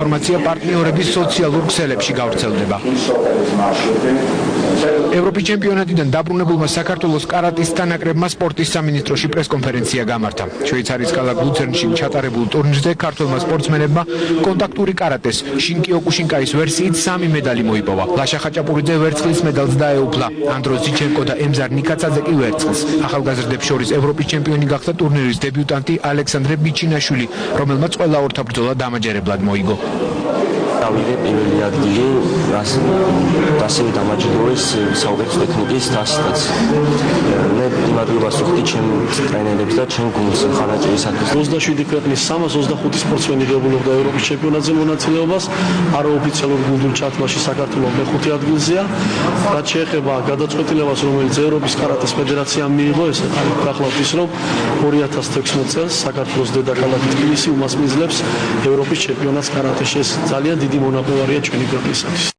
ინფორმაცია პარტნიორების სოციალურ ქსელებში გავრცელდება. ევროპის ჩემპიონატიდან დაბრუნებულმა საქართველოს კარატის თანაკრებმა სპორტის სამინისტროში პრესკონფერენცია გამართა. შვეიცარიის ქალაქ ლუცერნში ჩატარებულ ტურნირზე ქართველმა სპორტსმენებმა კონტაქტური კარატეს შინკიოკუშინკაის ვერსიით 3 მედალი მოიპოვა. ლაშა ხაჭაპურიძე ვერცხლის მედალს დაეუფლა. ანდრო ზიჩენკო და ემზარ ნიკაცაძე კი ვერცხლს. ახალგაზრდებს შორის ევროპის ჩემპიონი გახდა ტურნირის დებიუტანტი ალექსანდრე ბიჩინაშვილი, რომელმაც ყველა ორთაბრძოლა დამაჯერებლად მოიგო. დავიდე პირველი ადგილი ასევე დამაჯერებლეს საუკეთესო ტექნიკის დასტაც. მე მადლობას ვუხდი ჩემ ტრენერებს და ჩემ გუნდს ხანაჭრისათვის. 27 ქვეყნის 325 სპორტსმენი ღებულობდა ევროპის ჩემპიონატზე მონაწილეობას. არაოფიციალურ გუნდურ ჩათვლაში საქართველო მეხუთე ადგილზეა. რაც შეეხება გადაწყვეტილებას, რომელიც ევროპის კარატეს ფედერაციამ მიიღო, ეს გახლავთ ის, რომ 2016 წელს საქართველოს დედაქალაქი თბილისი უმასპინძლებს ევროპის ჩემპიონატს კარატეში. ეს ძალიან დიდი მონაპოვარია ჩვენი ქვეყნისათვის.